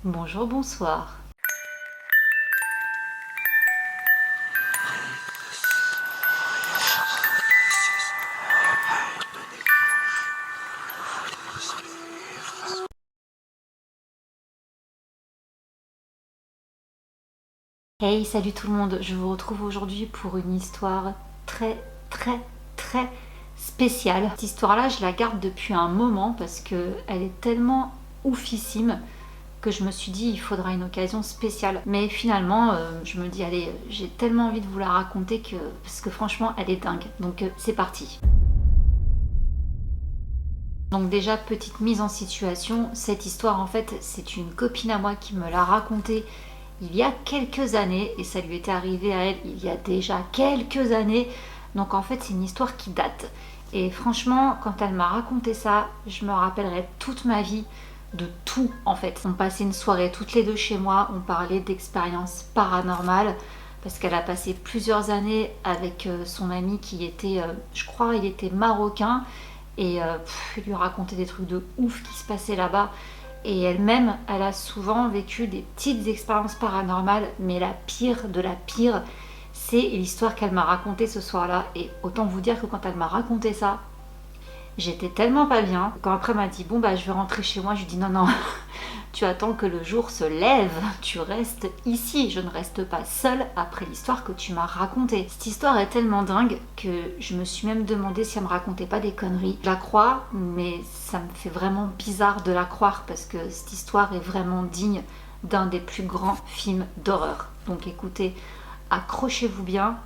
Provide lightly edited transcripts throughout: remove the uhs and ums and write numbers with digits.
Bonjour, bonsoir. Hey, salut tout le monde, je vous retrouve aujourd'hui pour une histoire très très spéciale. Cette histoire-là, je la garde depuis un moment parce que elle est tellement oufissime que je me suis dit il faudra une occasion spéciale. Mais finalement, je me dis allez, j'ai tellement envie de vous la raconter parce que franchement, elle est dingue. Donc c'est parti. Donc déjà, petite mise en situation, cette histoire en fait, c'est une copine à moi qui me l'a racontée il y a quelques années, et ça lui était arrivé à elle il y a déjà quelques années, donc en fait c'est une histoire qui date. Et franchement, quand elle m'a raconté ça, je me rappellerai toute ma vie de tout en fait. On passait une soirée toutes les deux chez moi, on parlait d'expériences paranormales, parce qu'elle a passé plusieurs années avec son ami qui était, je crois, il était marocain, et il lui racontait des trucs de ouf qui se passaient là-bas. Et elle-même, elle a souvent vécu des petites expériences paranormales, mais la pire de la pire, c'est l'histoire qu'elle m'a racontée ce soir-là. Et autant vous dire que quand elle m'a raconté ça, j'étais tellement pas bien. Quand après elle m'a dit bon bah je vais rentrer chez moi, je lui dis non non, tu attends que le jour se lève, tu restes ici, je ne reste pas seule après l'histoire que tu m'as racontée. Cette histoire est tellement dingue que je me suis même demandé si elle me racontait pas des conneries. Je la crois, mais ça me fait vraiment bizarre de la croire parce que cette histoire est vraiment digne d'un des plus grands films d'horreur. Donc écoutez, accrochez-vous bien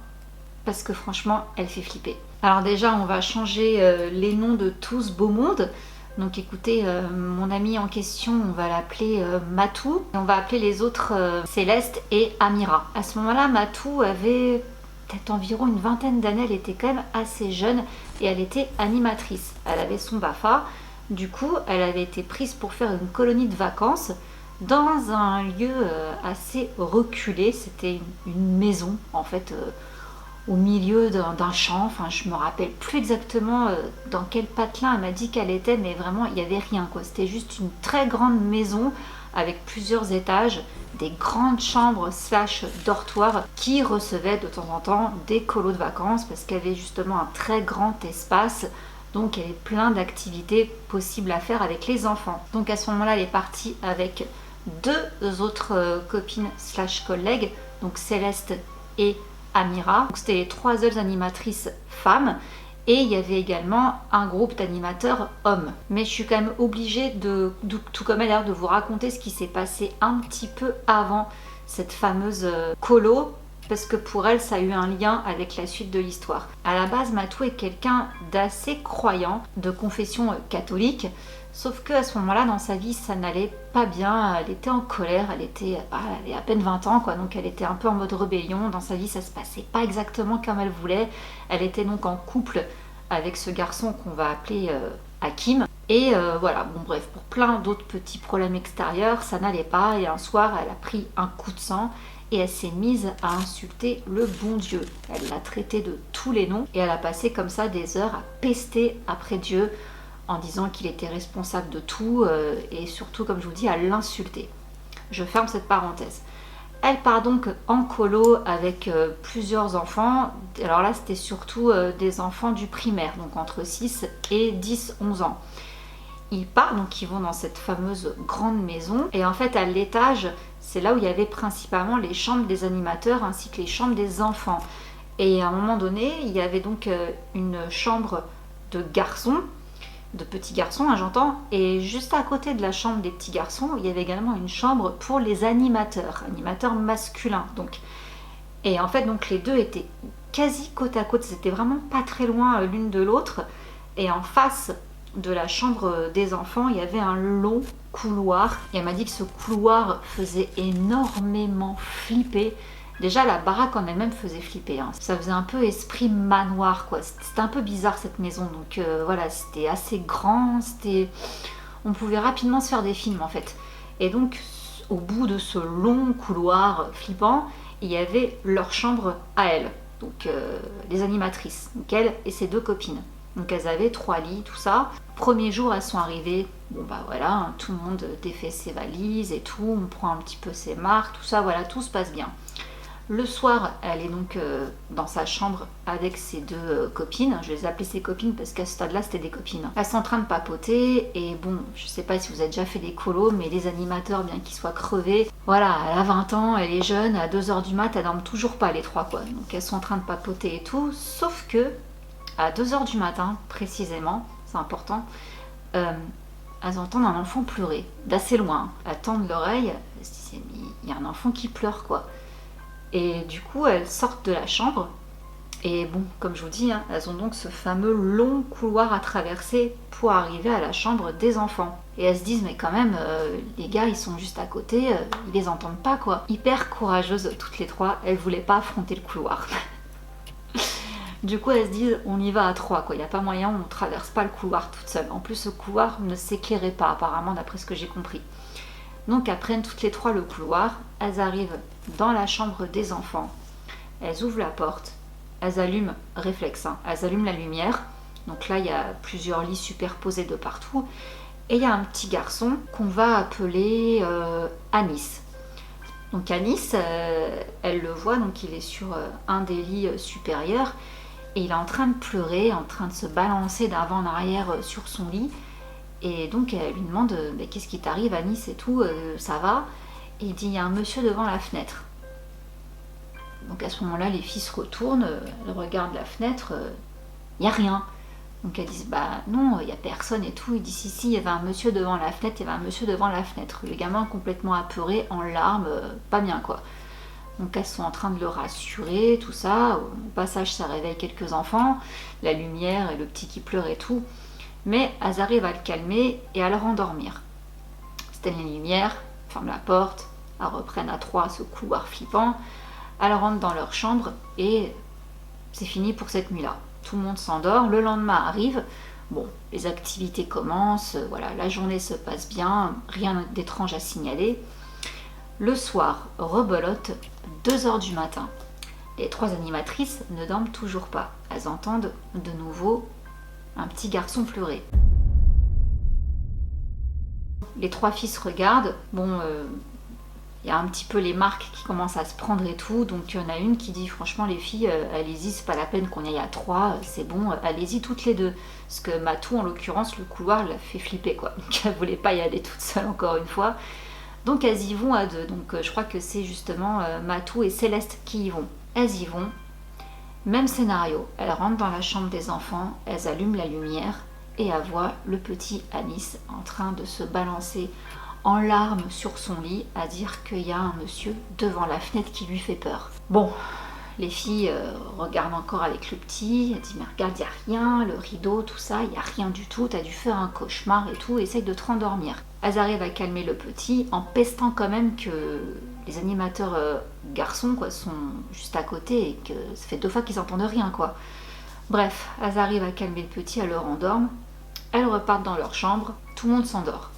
parce que franchement, elle fait flipper. Alors déjà, on va changer les noms de tout ce beau monde. Donc écoutez, mon amie en question, on va l'appeler Matou. Et on va appeler les autres Céleste et Amira. À ce moment-là, Matou avait peut-être environ une vingtaine d'années. Elle était quand même assez jeune et elle était animatrice. Elle avait son BAFA. Du coup, elle avait été prise pour faire une colonie de vacances dans un lieu assez reculé. C'était une maison en fait. Au milieu d'un champ, enfin je me rappelle plus exactement dans quel patelin elle m'a dit qu'elle était, mais vraiment il n'y avait rien quoi, c'était juste une très grande maison avec plusieurs étages, des grandes chambres slash dortoirs qui recevaient de temps en temps des colos de vacances parce qu'il y avait justement un très grand espace, donc il y avait plein d'activités possibles à faire avec les enfants. Donc à ce moment-là, elle est partie avec deux autres copines slash collègues, donc Céleste et Amira. C'était les trois seules animatrices femmes et il y avait également un groupe d'animateurs hommes. Mais je suis quand même obligée tout comme elle, de vous raconter ce qui s'est passé un petit peu avant cette fameuse colo parce que pour elle ça a eu un lien avec la suite de l'histoire. À la base, Matou est quelqu'un d'assez croyant, de confession catholique. Sauf qu'à ce moment-là, dans sa vie, ça n'allait pas bien, elle était en colère, elle avait à peine 20 ans, quoi, donc elle était un peu en mode rébellion, dans sa vie ça se passait pas exactement comme elle voulait, elle était donc en couple avec ce garçon qu'on va appeler Hakim, et voilà, bon bref, pour plein d'autres petits problèmes extérieurs, ça n'allait pas, et un soir, elle a pris un coup de sang, et elle s'est mise à insulter le bon Dieu. Elle l'a traité de tous les noms, et elle a passé comme ça des heures à pester après Dieu, en disant qu'il était responsable de tout et surtout, comme je vous dis, à l'insulter. Je ferme cette parenthèse. Elle part donc en colo avec plusieurs enfants. Alors là, c'était surtout des enfants du primaire, donc entre 6 et 10-11 ans. Ils partent, donc ils vont dans cette fameuse grande maison. Et en fait, à l'étage, c'est là où il y avait principalement les chambres des animateurs ainsi que les chambres des enfants. Et à un moment donné, il y avait donc une chambre de garçons, de petits garçons, hein, j'entends, et juste à côté de la chambre des petits garçons, il y avait également une chambre pour les animateurs masculins. Donc, et en fait, donc les deux étaient quasi côte à côte, c'était vraiment pas très loin l'une de l'autre. Et en face de la chambre des enfants, il y avait un long couloir. Et elle m'a dit que ce couloir faisait énormément flipper. Déjà, la baraque en elle-même faisait flipper, hein. Ça faisait un peu esprit manoir, quoi. C'était un peu bizarre, cette maison. Donc voilà, c'était assez grand. On pouvait rapidement se faire des films, en fait. Et donc, au bout de ce long couloir flippant, il y avait leur chambre à elles. Donc, les animatrices. Donc, elle et ses deux copines. Donc elles avaient 3 lits, tout ça. Premier jour, elles sont arrivées, bon bah voilà, hein, tout le monde défait ses valises et tout, on prend un petit peu ses marques, tout ça, voilà, tout se passe bien. Le soir, elle est donc dans sa chambre avec ses deux copines. Je les ai appelées ses copines parce qu'à ce stade-là, c'était des copines. Elles sont en train de papoter et bon, je sais pas si vous avez déjà fait des colos, mais les animateurs, bien qu'ils soient crevés, voilà, elle a 20 ans, elle est jeune, à 2h du mat, elles dorment toujours pas les trois, quoi. Donc elles sont en train de papoter et tout, sauf que à 2h du matin, précisément, c'est important, elles entendent un enfant pleurer, d'assez loin. Elles tendent l'oreille, elles se disent, il y a un enfant qui pleure, quoi. Et du coup, elles sortent de la chambre. Et bon, comme je vous dis, hein, elles ont donc ce fameux long couloir à traverser pour arriver à la chambre des enfants. Et elles se disent, mais quand même, les gars, ils sont juste à côté, ils les entendent pas, quoi. Hyper courageuses, toutes les trois, elles voulaient pas affronter le couloir. Du coup, elles se disent, on y va à trois, quoi. Il n'y a pas moyen, on ne traverse pas le couloir toute seule. En plus, ce couloir ne s'éclairait pas, apparemment, d'après ce que j'ai compris. Donc elles prennent toutes les trois le couloir, elles arrivent dans la chambre des enfants, elles ouvrent la porte, elles allument, réflexe, hein, elles allument la lumière. Donc là il y a plusieurs lits superposés de partout et il y a un petit garçon qu'on va appeler Anis. Donc Anis, elle le voit, donc il est sur un des lits supérieurs et il est en train de pleurer, en train de se balancer d'avant en arrière sur son lit. Et donc elle lui demande mais qu'est-ce qui t'arrive Anis et tout, ça va? Et il dit il y a un monsieur devant la fenêtre. Donc à ce moment-là les filles se retournent, elles regardent la fenêtre, il n'y a rien. Donc elles disent bah non, il n'y a personne et tout. Il dit si, il y avait un monsieur devant la fenêtre, il y avait un monsieur devant la fenêtre. Le gamin complètement apeuré, en larmes, pas bien quoi. Donc elles sont en train de le rassurer, tout ça. Au passage ça réveille quelques enfants, la lumière et le petit qui pleure et tout. Mais elles arrivent à le calmer et à le rendormir. C'était les lumières, ferment la porte, elles reprennent à trois ce couloir flippant, elles rentrent dans leur chambre et c'est fini pour cette nuit-là. Tout le monde s'endort, le lendemain arrive, bon, les activités commencent, voilà, la journée se passe bien, rien d'étrange à signaler. Le soir, rebelote, 2h du matin. Les trois animatrices ne dorment toujours pas. Elles entendent de nouveau un petit garçon pleurer. Les trois filles se regardent. Bon, il y a un petit peu les marques qui commencent à se prendre et tout. Donc il y en a une qui dit franchement les filles, allez-y, c'est pas la peine qu'on y aille à trois, c'est bon, allez-y toutes les deux. Parce que Matou, en l'occurrence, le couloir l'a fait flipper quoi. Donc elle voulait pas y aller toute seule encore une fois. Donc elles y vont à deux. Donc je crois que c'est justement Matou et Céleste qui y vont. Elles y vont. Même scénario, elles rentrent dans la chambre des enfants, elles allument la lumière et elles voient le petit Anis en train de se balancer en larmes sur son lit à dire qu'il y a un monsieur devant la fenêtre qui lui fait peur. Bon, les filles regardent encore avec le petit, elles disent mais regarde, il n'y a rien, le rideau, tout ça, il n'y a rien du tout, t'as dû faire un cauchemar et tout, essaye de te rendormir. Elles arrivent à calmer le petit en pestant quand même que les animateurs garçons quoi, sont juste à côté et que ça fait 2 fois qu'ils n'entendent rien quoi. Bref, elles arrivent à calmer le petit, elles le rendorment, elles repartent dans leur chambre, tout le monde s'endort.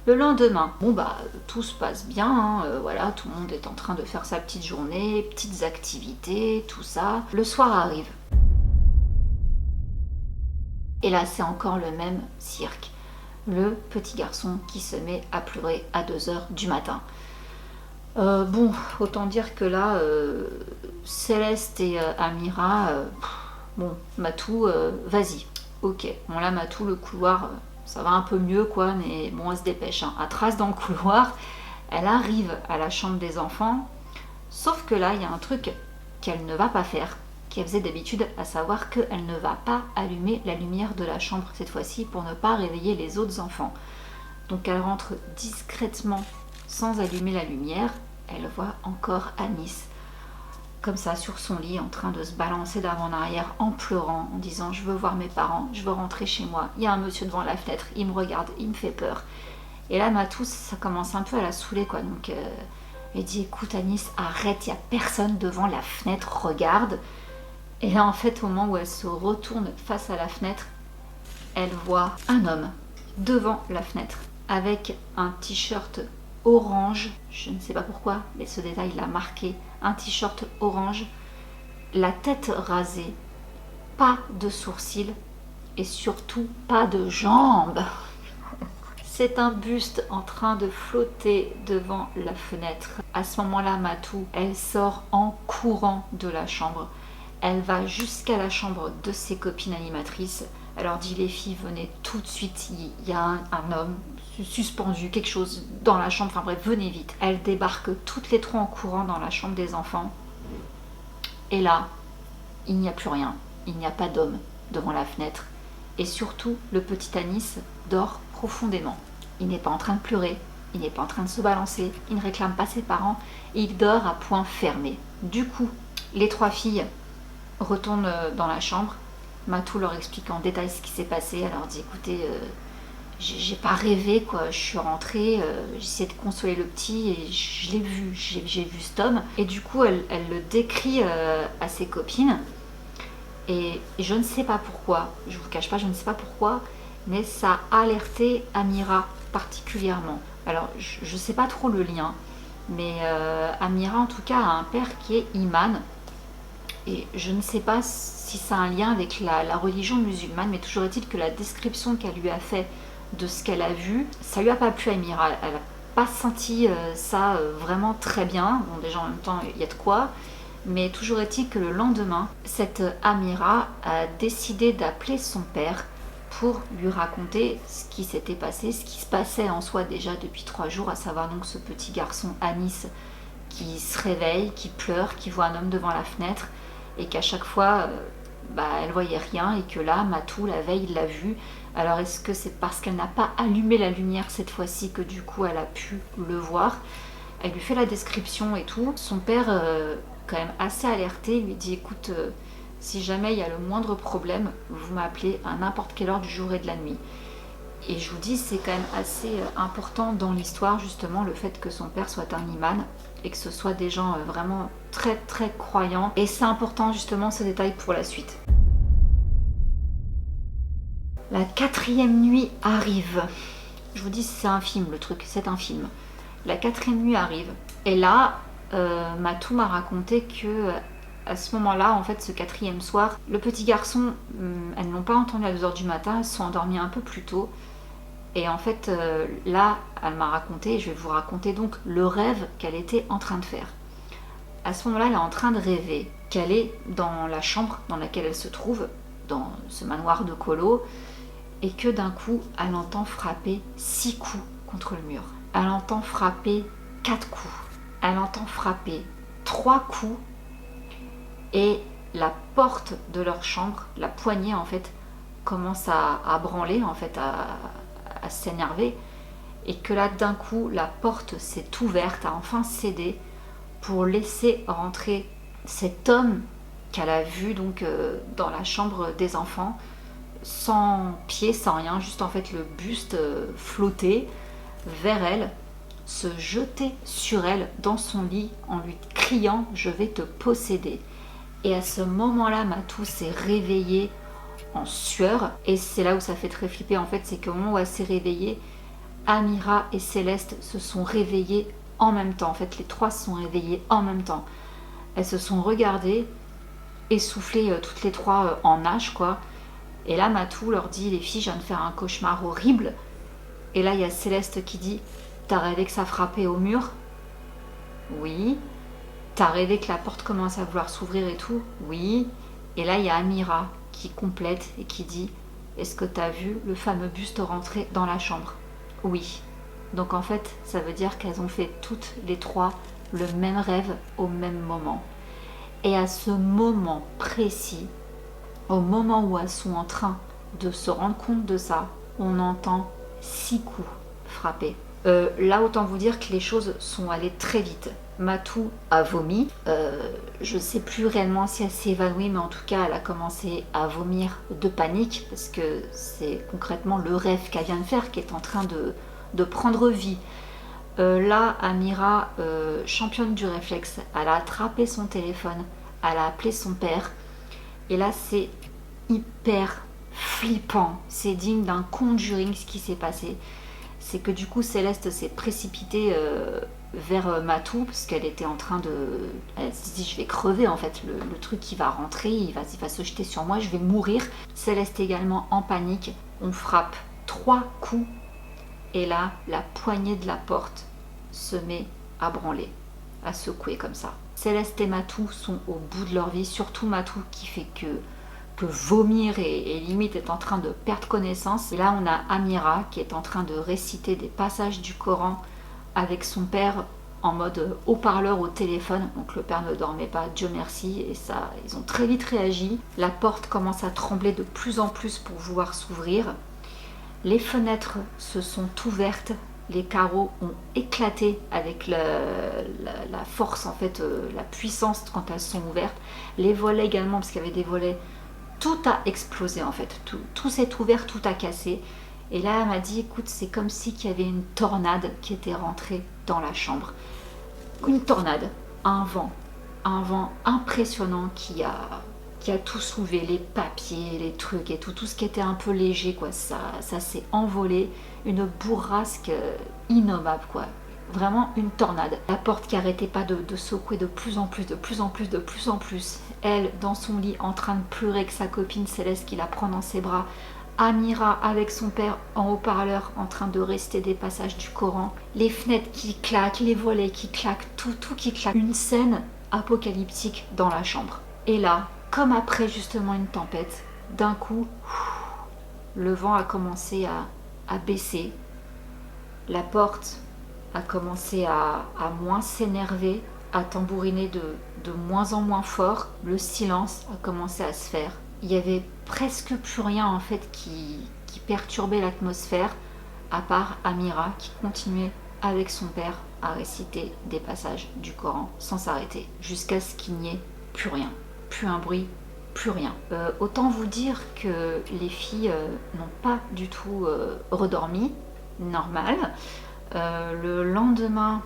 Le lendemain, bon bah tout se passe bien, hein, voilà, tout le monde est en train de faire sa petite journée, petites activités, tout ça. Le soir arrive. Et là c'est encore le même cirque. Le petit garçon qui se met à pleurer à 2h du matin. Bon, autant dire que là, Céleste et Amira, bon, Matou, vas-y. Ok, bon là Matou, le couloir, ça va un peu mieux quoi, mais bon, elle se dépêche. Hein. Elle trace dans le couloir, elle arrive à la chambre des enfants, sauf que là, il y a un truc qu'elle ne va pas faire, qu'elle faisait d'habitude, à savoir qu'elle ne va pas allumer la lumière de la chambre cette fois-ci pour ne pas réveiller les autres enfants. Donc elle rentre discrètement sans allumer la lumière, elle voit encore Anis comme ça sur son lit en train de se balancer d'avant en arrière en pleurant, en disant je veux voir mes parents, je veux rentrer chez moi, il y a un monsieur devant la fenêtre, il me regarde, il me fait peur. Et là Matou, ça commence un peu à la saouler quoi, donc elle dit écoute Anis, arrête, il n'y a personne devant la fenêtre, regarde. Et là en fait au moment où elle se retourne face à la fenêtre, elle voit un homme devant la fenêtre avec un t-shirt orange, je ne sais pas pourquoi, mais ce détail l'a marqué, un t-shirt orange, la tête rasée, pas de sourcils, et surtout pas de jambes. C'est un buste en train de flotter devant la fenêtre. À ce moment-là, Matou, elle sort en courant de la chambre. Elle va jusqu'à la chambre de ses copines animatrices. Elle leur dit: les filles, venez tout de suite, il y a un homme suspendu, quelque chose dans la chambre, enfin bref, venez vite. Elles débarquent toutes les trois en courant dans la chambre des enfants. Et là, il n'y a plus rien. Il n'y a pas d'homme devant la fenêtre. Et surtout, le petit Anis dort profondément. Il n'est pas en train de pleurer, il n'est pas en train de se balancer, il ne réclame pas ses parents, et il dort à point fermé. Du coup, les trois filles retournent dans la chambre. Matou leur explique en détail ce qui s'est passé. Elle leur dit: écoutez, j'ai pas rêvé quoi, je suis rentrée, j'essayais de consoler le petit et je l'ai vu, j'ai vu cet homme. Et du coup, elle le décrit à ses copines. Et je ne sais pas pourquoi, je vous le cache pas, je ne sais pas pourquoi, mais ça a alerté Amira particulièrement. Alors, je ne sais pas trop le lien, mais Amira en tout cas a un père qui est imam. Et je ne sais pas si ça a un lien avec la religion musulmane, mais toujours est-il que la description qu'elle lui a fait de ce qu'elle a vu, ça lui a pas plu à Amira. Elle n'a pas senti ça vraiment très bien. Bon, déjà en même temps, il y a de quoi. Mais toujours est-il que le lendemain, cette Amira a décidé d'appeler son père pour lui raconter ce qui s'était passé, ce qui se passait en soi déjà depuis 3 jours, à savoir donc ce petit garçon Anis qui se réveille, qui pleure, qui voit un homme devant la fenêtre et qu'à chaque fois, elle voyait rien et que là, Matou, la veille, l'a vu. Alors est-ce que c'est parce qu'elle n'a pas allumé la lumière cette fois-ci que du coup elle a pu le voir? Elle lui fait la description et tout. Son père, quand même assez alerté, lui dit: écoute, si jamais il y a le moindre problème, vous m'appelez à n'importe quelle heure du jour et de la nuit. Et je vous dis, c'est quand même assez important dans l'histoire, justement, le fait que son père soit un imam et que ce soit des gens vraiment très très croyants. Et c'est important justement ce détail pour la suite. La 4e nuit arrive. Je vous dis, c'est un film le truc, c'est un film. La 4e nuit arrive. Et là, Matou m'a raconté que à ce moment-là, en fait, ce 4e soir, le petit garçon, elles ne l'ont pas entendu à 2h du matin, elles se sont endormies un peu plus tôt. Et en fait, là, elle m'a raconté, je vais vous raconter donc le rêve qu'elle était en train de faire. À ce moment-là, elle est en train de rêver qu'elle est dans la chambre dans laquelle elle se trouve, dans ce manoir de Colo, et que d'un coup, elle entend frapper 6 coups contre le mur. Elle entend frapper 4 coups. Elle entend frapper 3 coups, et la porte de leur chambre, la poignée en fait, commence à branler, en fait, à s'énerver, et que là d'un coup la porte s'est ouverte, a enfin cédé pour laisser rentrer cet homme qu'elle a vu donc dans la chambre des enfants, sans pied, sans rien, juste en fait le buste flotté vers elle, se jeter sur elle dans son lit en lui criant: je vais te posséder. Et à ce moment-là, Matou s'est réveillée en sueur, et c'est là où ça fait très flipper en fait, c'est qu'au moment où elle s'est réveillée, Amira et Céleste se sont réveillées en même temps. En fait, les trois se sont réveillées en même temps. Elles se sont regardées, essoufflées toutes les trois en nage quoi. Et là, Matou leur dit: les filles, je viens de faire un cauchemar horrible. Et là, il y a Céleste qui dit: t'as rêvé que ça frappait au mur? Oui. T'as rêvé que la porte commence à vouloir s'ouvrir et tout? Oui. Et là, il y a Amira qui complète et qui dit: est-ce que t'as vu le fameux buste rentrer dans la chambre? Oui. Donc en fait, ça veut dire qu'elles ont fait toutes les trois le même rêve au même moment. Et à ce moment précis, au moment où elles sont en train de se rendre compte de ça, on entend 6 coups frapper. Là, autant vous dire que les choses sont allées très vite. Matou a vomi. Je ne sais plus réellement si elle s'est évanouie, mais en tout cas, elle a commencé à vomir de panique, parce que c'est concrètement le rêve qu'elle vient de faire qui est en train de prendre vie. Là, Amira, championne du réflexe, elle a attrapé son téléphone, elle a appelé son père, et là, c'est hyper flippant. C'est digne d'un Conjuring ce qui s'est passé. C'est que du coup, Céleste s'est précipitée vers Matou, parce qu'elle était en train de... Elle se dit, je vais crever en fait, le truc qui va rentrer, il va se jeter sur moi, je vais mourir. Céleste également en panique, on frappe 3 coups, et là, la poignée de la porte se met à branler, à secouer comme ça. Céleste et Matou sont au bout de leur vie, surtout Matou qui fait que vomir et limite est en train de perdre connaissance. Et là, on a Amira qui est en train de réciter des passages du Coran avec son père en mode haut-parleur au téléphone. Donc le père ne dormait pas, Dieu merci, et ça, ils ont très vite réagi. La porte commence à trembler de plus en plus pour vouloir s'ouvrir. Les fenêtres se sont ouvertes, les carreaux ont éclaté avec la force, en fait, la puissance quand elles sont ouvertes. Les volets également, parce qu'il y avait des volets, tout a explosé en fait. Tout s'est ouvert, tout a cassé. Et là, elle m'a dit, écoute, c'est comme si qu'il y avait une tornade qui était rentrée dans la chambre. Une tornade, un vent impressionnant qui a tout soulevé, les papiers, les trucs et tout ce qui était un peu léger, quoi. Ça s'est envolé, une bourrasque innommable, quoi. Vraiment une tornade. La porte qui arrêtait pas de secouer de plus en plus. Elle, dans son lit, en train de pleurer avec sa copine Céleste qui la prend dans ses bras. Amira avec son père en haut-parleur en train de réciter des passages du Coran. Les fenêtres qui claquent, les volets qui claquent, tout qui claque. Une scène apocalyptique dans la chambre. Et là, comme après justement une tempête, d'un coup, le vent a commencé à baisser. La porte a commencé à moins s'énerver, à tambouriner de moins en moins fort. Le silence a commencé à se faire. Il y avait presque plus rien en fait qui perturbait l'atmosphère, à part Amira qui continuait avec son père à réciter des passages du Coran sans s'arrêter, jusqu'à ce qu'il n'y ait plus rien, plus un bruit, plus rien. Autant vous dire que les filles n'ont pas du tout redormi, normal. Le lendemain,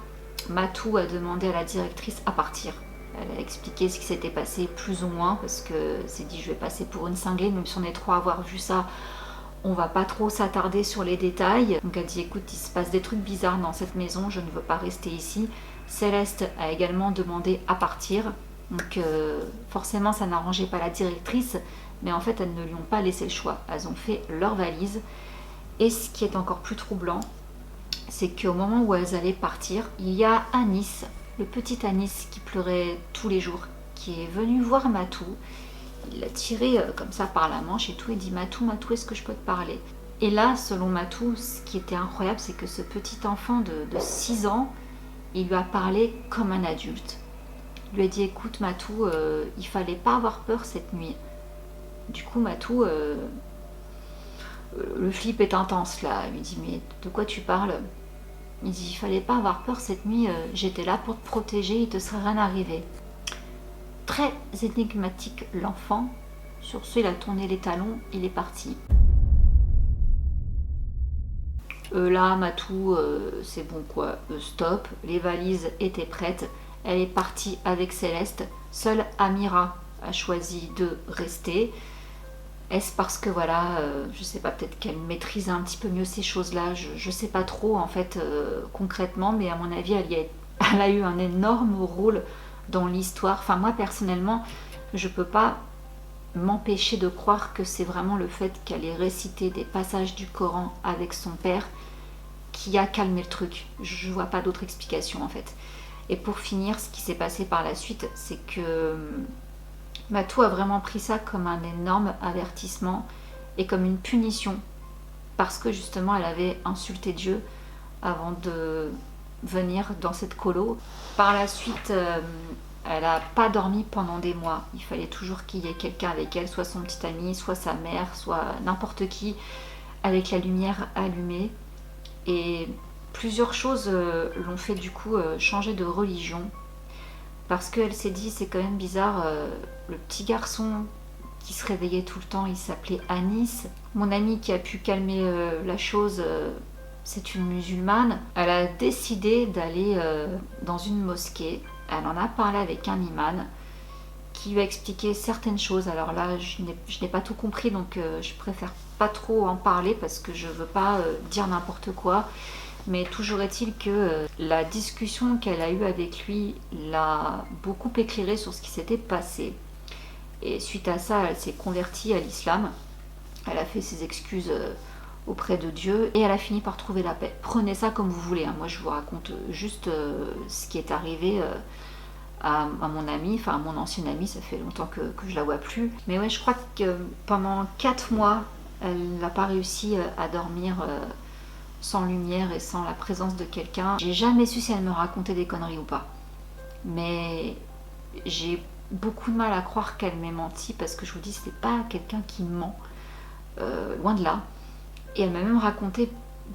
Matou a demandé à la directrice à partir. Elle a expliqué ce qui s'était passé plus ou moins, parce que s'est dit je vais passer pour une cinglée, même si on est trois à avoir vu ça, on va pas trop s'attarder sur les détails. Donc elle dit écoute, il se passe des trucs bizarres dans cette maison, je ne veux pas rester ici. Céleste a également demandé à partir, donc forcément ça n'arrangeait pas la directrice, mais en fait elles ne lui ont pas laissé le choix. Elles ont fait leur valise, et ce qui est encore plus troublant, c'est qu'au moment où elles allaient partir, il y a Anis, le petit Anis qui pleurait tous les jours, qui est venu voir Matou. Il l'a tiré comme ça par la manche et tout, il dit Matou, est-ce que je peux te parler? Et là, selon Matou, ce qui était incroyable, c'est que ce petit enfant de 6 ans, il lui a parlé comme un adulte. Il lui a dit écoute Matou, il fallait pas avoir peur cette nuit. Du coup Matou, le flip est intense là, il lui dit mais de quoi tu parles? Il dit il fallait pas avoir peur cette nuit, j'étais là pour te protéger, il te serait rien arrivé. Très énigmatique l'enfant. Sur ce, il a tourné les talons, il est parti. Là, Matou, c'est bon quoi, stop, les valises étaient prêtes, elle est partie avec Céleste. Seule Amira a choisi de rester. Est-ce parce que voilà, je sais pas, peut-être qu'elle maîtrise un petit peu mieux ces choses-là, je sais pas trop en fait concrètement, mais à mon avis elle a eu un énorme rôle dans l'histoire. Enfin moi personnellement, je peux pas m'empêcher de croire que c'est vraiment le fait qu'elle ait récité des passages du Coran avec son père qui a calmé le truc. Je vois pas d'autre explication en fait. Et pour finir, ce qui s'est passé par la suite, c'est que Matou a vraiment pris ça comme un énorme avertissement et comme une punition parce que justement elle avait insulté Dieu avant de venir dans cette colo. Par la suite, elle n'a pas dormi pendant des mois. Il fallait toujours qu'il y ait quelqu'un avec elle, soit son petit ami, soit sa mère, soit n'importe qui, avec la lumière allumée. Et plusieurs choses l'ont fait du coup changer de religion. Parce qu'elle s'est dit, c'est quand même bizarre, le petit garçon qui se réveillait tout le temps, il s'appelait Anis. Mon amie qui a pu calmer la chose, c'est une musulmane. Elle a décidé d'aller dans une mosquée. Elle en a parlé avec un imam qui lui a expliqué certaines choses. Alors là, je n'ai pas tout compris, donc je préfère pas trop en parler parce que je veux pas dire n'importe quoi. Mais toujours est-il que la discussion qu'elle a eue avec lui l'a beaucoup éclairée sur ce qui s'était passé. Et suite à ça, elle s'est convertie à l'islam. Elle a fait ses excuses auprès de Dieu et elle a fini par trouver la paix. Prenez ça comme vous voulez, hein. Moi je vous raconte juste ce qui est arrivé à mon amie, enfin à mon ancienne amie, ça fait longtemps que je la vois plus. Mais ouais, je crois que pendant 4 mois, elle n'a pas réussi à dormir sans lumière et sans la présence de quelqu'un. J'ai jamais su si elle me racontait des conneries ou pas. Mais j'ai beaucoup de mal à croire qu'elle m'ait menti parce que je vous dis, c'était pas quelqu'un qui ment. Loin de là. Et elle m'a même raconté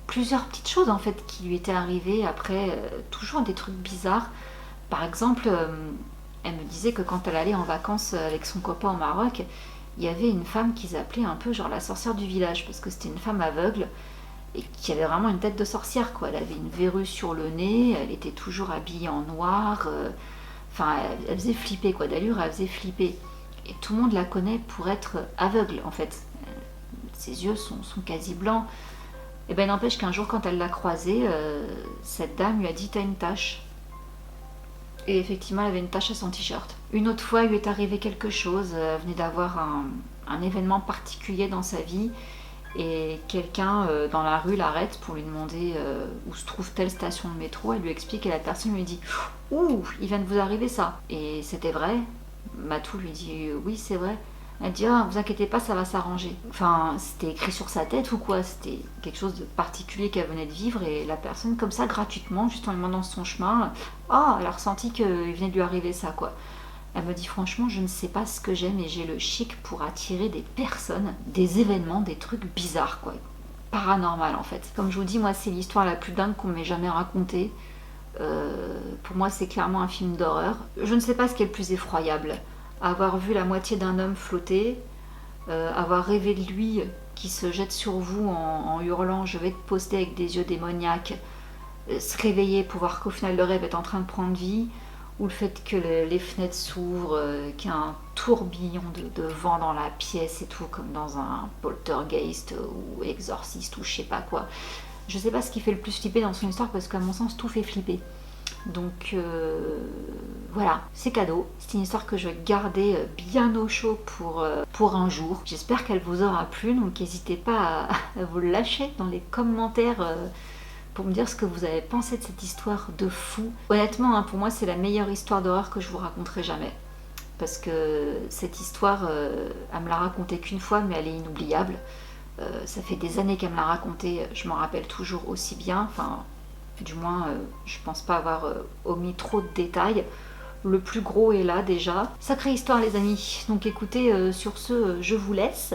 plusieurs petites choses en fait qui lui étaient arrivées après, toujours des trucs bizarres. Par exemple, elle me disait que quand elle allait en vacances avec son copain au Maroc, il y avait une femme qu'ils appelaient un peu genre la sorcière du village parce que c'était une femme aveugle et qui avait vraiment une tête de sorcière quoi. Elle avait une verrue sur le nez, elle était toujours habillée en noir, enfin elle faisait flipper quoi, d'allure elle faisait flipper. Et tout le monde la connaît pour être aveugle en fait. Ses yeux sont quasi blancs. Et ben n'empêche qu'un jour quand elle l'a croisée, cette dame lui a dit t'as une tache. Et effectivement elle avait une tache à son t-shirt. Une autre fois il lui est arrivé quelque chose, elle venait d'avoir un événement particulier dans sa vie et quelqu'un dans la rue l'arrête pour lui demander où se trouve telle station de métro. Elle lui explique et la personne lui dit ouh, il vient de vous arriver ça. Et c'était vrai. Matou lui dit oui c'est vrai. Elle dit ah, vous inquiétez pas, ça va s'arranger. Enfin, c'était écrit sur sa tête ou quoi? C'était quelque chose de particulier qu'elle venait de vivre et la personne, comme ça, gratuitement, juste en lui demandant son chemin, ah, elle a ressenti qu'il venait de lui arriver ça, quoi. Elle me dit franchement, je ne sais pas ce que j'aime et j'ai le chic pour attirer des personnes, des événements, des trucs bizarres, quoi. Paranormal, en fait. Comme je vous dis, moi, c'est l'histoire la plus dingue qu'on m'ait jamais racontée. Pour moi, c'est clairement un film d'horreur. Je ne sais pas ce qui est le plus effroyable. Avoir vu la moitié d'un homme flotter, avoir rêvé de lui qui se jette sur vous en hurlant je vais te poster avec des yeux démoniaques, se réveiller pour voir qu'au final le rêve est en train de prendre vie, ou le fait que les fenêtres s'ouvrent, qu'il y a un tourbillon de vent dans la pièce et tout, comme dans un poltergeist ou exorciste ou je sais pas quoi. Je sais pas ce qui fait le plus flipper dans son histoire parce qu'à mon sens tout fait flipper. Donc voilà, c'est cadeau. C'est une histoire que je vais garder bien au chaud pour un jour. J'espère qu'elle vous aura plu, donc n'hésitez pas à vous lâcher dans les commentaires pour me dire ce que vous avez pensé de cette histoire de fou. Honnêtement, hein, pour moi, c'est la meilleure histoire d'horreur que je vous raconterai jamais. Parce que cette histoire, elle me l'a racontée qu'une fois, mais elle est inoubliable. Ça fait des années qu'elle me l'a racontée, je m'en rappelle toujours aussi bien. Enfin, du moins, je pense pas avoir omis trop de détails. Le plus gros est là déjà. Sacrée histoire les amis. Donc écoutez, sur ce, je vous laisse.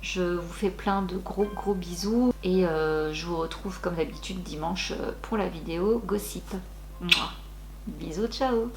Je vous fais plein de gros bisous. Et je vous retrouve comme d'habitude dimanche pour la vidéo Gossip. Mouah. Bisous, ciao.